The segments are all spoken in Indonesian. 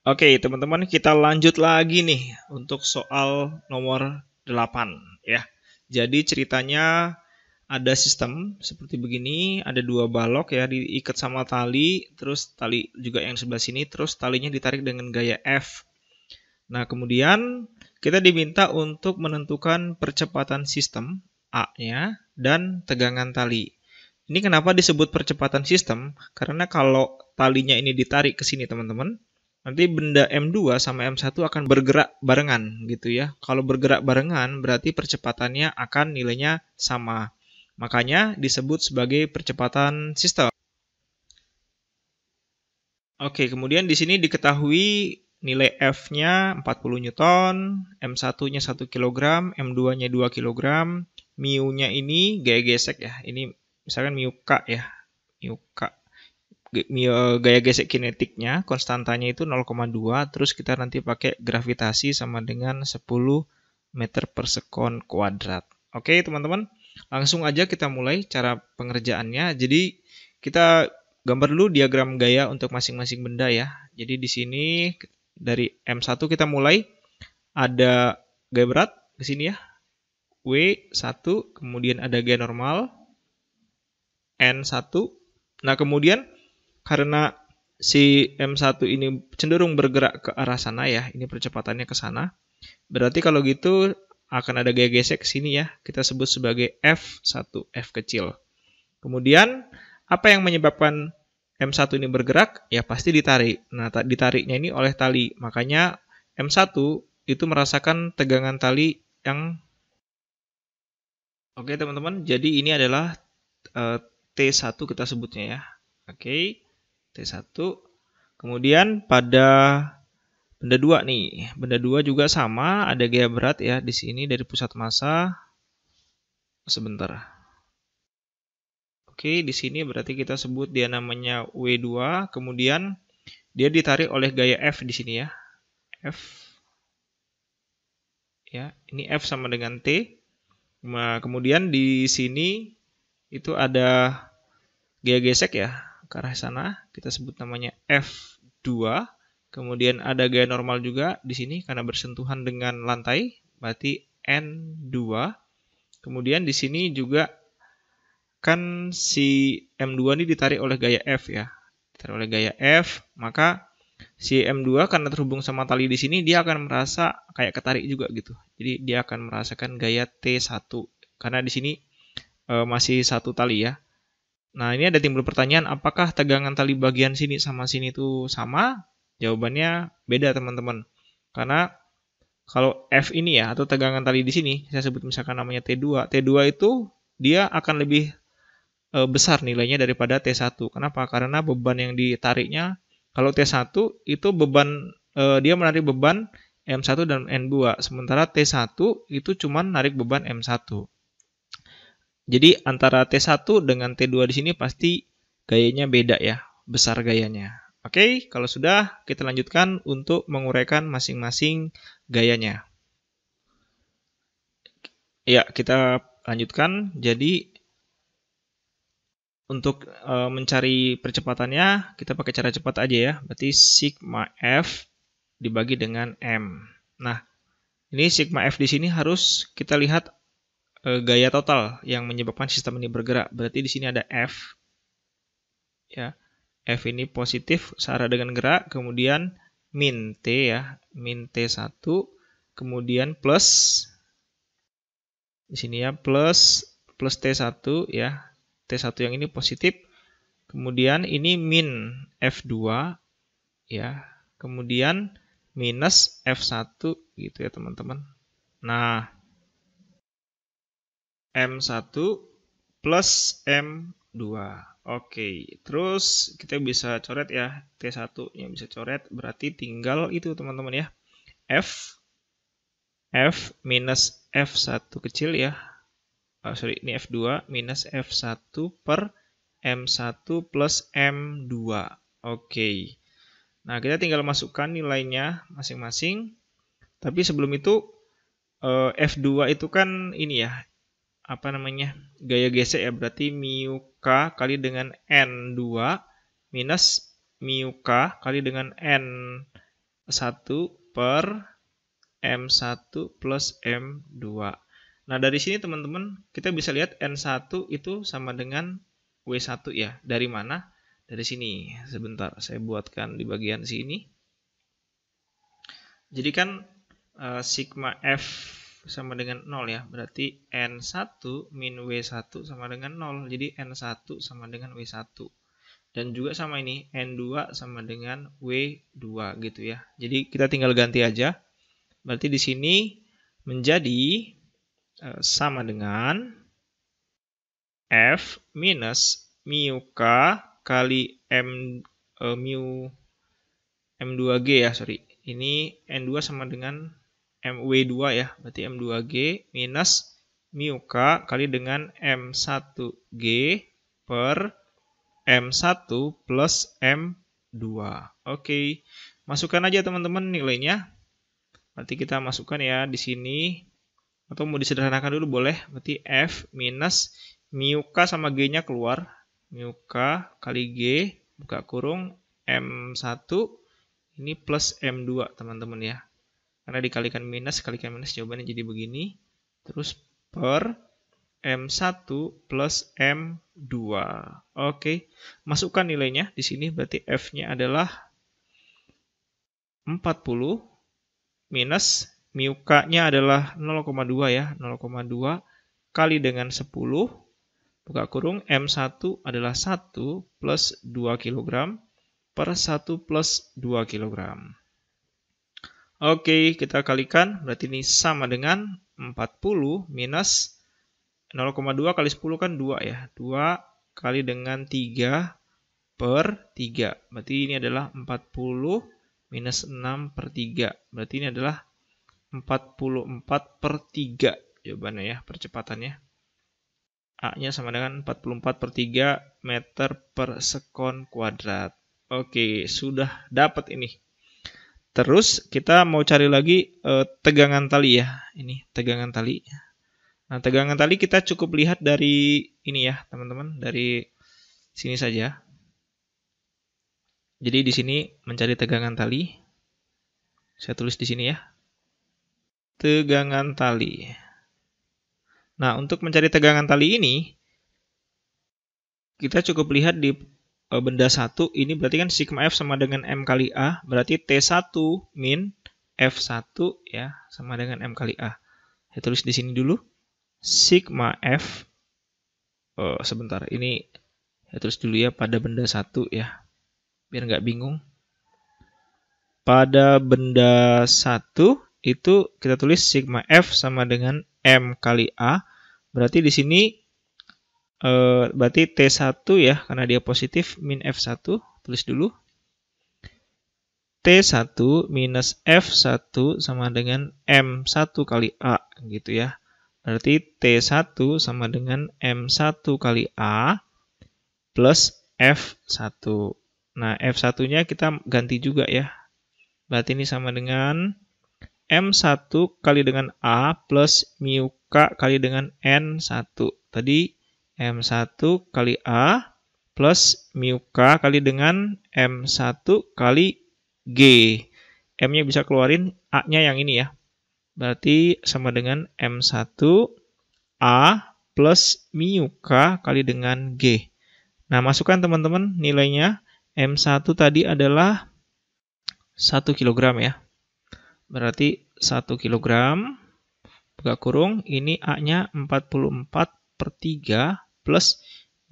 Oke, teman-teman, kita lanjut lagi nih untuk soal nomor 8 ya. Jadi ceritanya ada sistem seperti begini, ada dua balok ya diikat sama tali, terus tali juga yang sebelah sini, terus talinya ditarik dengan gaya F. Nah, kemudian kita diminta untuk menentukan percepatan sistem A-nya dan tegangan tali. Ini kenapa disebut percepatan sistem? Karena kalau talinya ini ditarik ke sini, teman-teman, nanti benda M2 sama M1 akan bergerak barengan gitu ya. Kalau bergerak barengan berarti percepatannya akan nilainya sama. Makanya disebut sebagai percepatan sistem. Oke, kemudian di sini diketahui nilai F-nya 40 Newton, M1-nya 1 kg, M2-nya 2 kg, mu-nya ini gaya gesek ya. Ini misalkan mu K ya. Mu K. Gaya gesek kinetiknya, konstantanya itu 0,2, terus kita nanti pakai gravitasi sama dengan 10 meter per sekon kuadrat. Oke, teman-teman, langsung aja kita mulai cara pengerjaannya. Jadi kita gambar dulu diagram gaya untuk masing-masing benda ya. Jadi di sini dari M1 kita mulai, ada gaya berat di sini ya, W1, kemudian ada gaya normal, N1. Nah, kemudian karena si M1 ini cenderung bergerak ke arah sana ya, ini percepatannya ke sana. Berarti kalau gitu akan ada gaya gesek ke sini ya, kita sebut sebagai F1, F kecil. Kemudian apa yang menyebabkan M1 ini bergerak? Ya pasti ditarik. Nah, ditariknya ini oleh tali. Makanya M1 itu merasakan tegangan tali yang... Oke teman-teman, jadi ini adalah T1 kita sebutnya ya. Oke, T1. Kemudian pada benda 2 nih. Benda 2 juga sama, ada gaya berat ya di sini dari pusat massa. Sebentar. Oke, di sini berarti kita sebut dia namanya W2, kemudian dia ditarik oleh gaya F di sini ya. F. Ya, ini F sama dengan T. Nah, kemudian di sini itu ada gaya gesek ya ke arah sana, kita sebut namanya F2. Kemudian ada gaya normal juga di sini karena bersentuhan dengan lantai, berarti N2. Kemudian di sini juga kan si M2 ini ditarik oleh gaya F ya. Ditarik oleh gaya F, maka si M2 karena terhubung sama tali di sini dia akan merasa kayak ketarik juga gitu. Jadi dia akan merasakan gaya T1 karena di sini masih satu tali ya. Nah, ini ada timbul pertanyaan, apakah tegangan tali bagian sini sama sini itu sama? Jawabannya beda, teman-teman. Karena kalau F ini ya, atau tegangan tali di sini, saya sebut misalkan namanya T2. T2 itu dia akan lebih besar nilainya daripada T1. Kenapa? Karena beban yang ditariknya, kalau T1 itu beban, dia menarik beban M1 dan N2. Sementara T1 itu cuma narik beban M1. Jadi antara T1 dengan T2 di sini pasti gayanya beda ya, besar gayanya. Oke, kalau sudah kita lanjutkan untuk menguraikan masing-masing gayanya. Ya, kita lanjutkan. Jadi untuk mencari percepatannya kita pakai cara cepat aja ya. Berarti sigma F dibagi dengan M. Nah, ini sigma F di sini harus kita lihat gaya total yang menyebabkan sistem ini bergerak. Berarti di sini ada F. Ya. F ini positif searah dengan gerak, kemudian min T ya, min T1, kemudian plus di sini ya, plus T1 ya. T1 yang ini positif. Kemudian ini min F2 ya. Kemudian minus F1 gitu ya, teman-teman. Nah, M1 plus M2. Oke, terus kita bisa coret ya, T1 yang bisa coret, berarti tinggal itu teman-teman ya, F minus F1 kecil ya, ini F2 minus F1 per M1 plus M2. Oke, nah kita tinggal masukkan nilainya masing-masing, tapi sebelum itu F2 itu kan ini ya, apa namanya, gaya gesek ya, berarti mu K kali dengan N2 minus mu K kali dengan N per M1 plus M2. Nah, dari sini teman-teman, kita bisa lihat N1 itu sama dengan W1 ya. Dari mana? Dari sini. Sebentar, saya buatkan di bagian sini. Jadi kan sigma F sama dengan 0 ya. Berarti N1 min W1 sama dengan 0. Jadi N1 sama dengan W1. Dan juga sama ini, N2 sama dengan W2 gitu ya. Jadi kita tinggal ganti aja. Berarti di sini menjadi sama dengan F minus mu K kali mu M2G ya, sorry. Ini N2 sama dengan MW2 ya, berarti M2G minus mu K kali dengan M1G per M1 plus M2. Oke, masukkan aja teman-teman nilainya. Berarti kita masukkan ya di sini. Atau mau disederhanakan dulu boleh. Berarti F minus mu K sama G-nya keluar. Mu K kali G, buka kurung, M1, ini plus M2 teman-teman ya. Karena dikalikan minus jawabannya jadi begini. Terus per M1 plus M2. Oke, masukkan nilainya di sini. Berarti F-nya adalah 40 minus mu K-nya adalah 0,2 ya. 0,2 kali dengan 10. Buka kurung, M1 adalah 1 plus 2 kg per 1 plus 2 kg. Oke, kita kalikan. Berarti ini sama dengan 40 minus 0,2 kali 10 kan 2 ya. 2 kali dengan 3 per 3. Berarti ini adalah 40 minus 6 per 3. Berarti ini adalah 44 per 3. Jawabannya ya, percepatannya. A-nya sama dengan 44 per 3 meter per sekon kuadrat. Oke, sudah dapat ini. Terus kita mau cari lagi tegangan tali ya. Ini tegangan tali. Nah, tegangan tali kita cukup lihat dari ini ya, teman-teman. Dari sini saja. Jadi di sini mencari tegangan tali. Saya tulis di sini ya. Tegangan tali. Nah, untuk mencari tegangan tali ini, kita cukup lihat di benda 1, ini berarti kan sigma F sama dengan M kali A, berarti T1 min F1 ya, sama dengan M kali A. Saya tulis di sini dulu, sigma F, sebentar, ini saya tulis dulu ya pada benda 1 ya, biar nggak bingung. Pada benda 1, itu kita tulis sigma F sama dengan M kali A. Berarti di sini berarti T1 ya, karena dia positif, min F1. Tulis dulu. T1 minus F1 sama dengan M1 kali A. Gitu ya. Berarti T1 sama dengan M1 kali A plus F1. Nah, F1-nya kita ganti juga ya. Berarti ini sama dengan M1 kali dengan A plus mu K kali dengan N1. Tadi M1 kali A plus mu K kali dengan M1 kali G. M-nya bisa keluarin, A-nya yang ini ya. Berarti sama dengan M1 A plus mu K kali dengan G. Nah, masukkan teman-teman nilainya. M1 tadi adalah 1 kg ya. Berarti 1 kg, buka kurung, ini A-nya 44 per 3 plus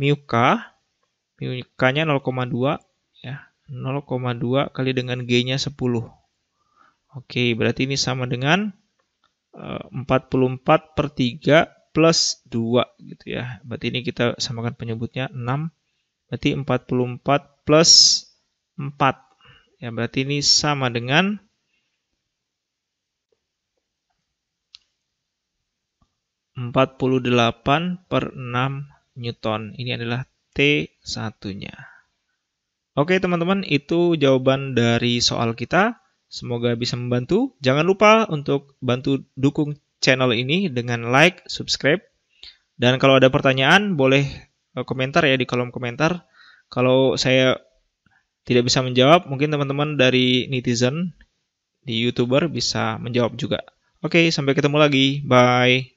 mu K-nya 0,2 ya. 0,2 kali dengan G-nya 10. Oke, berarti ini sama dengan 44 per 3 plus 2 gitu ya. Berarti ini kita samakan penyebutnya 6. Berarti 44 plus 4. Ya, berarti ini sama dengan 48 per 6 Newton. Ini adalah T1-nya. Oke teman-teman, itu jawaban dari soal kita. Semoga bisa membantu. Jangan lupa untuk bantu dukung channel ini dengan like, subscribe. Dan kalau ada pertanyaan, boleh komentar ya di kolom komentar. Kalau saya tidak bisa menjawab, mungkin teman-teman dari netizen di YouTuber bisa menjawab juga. Oke, sampai ketemu lagi. Bye.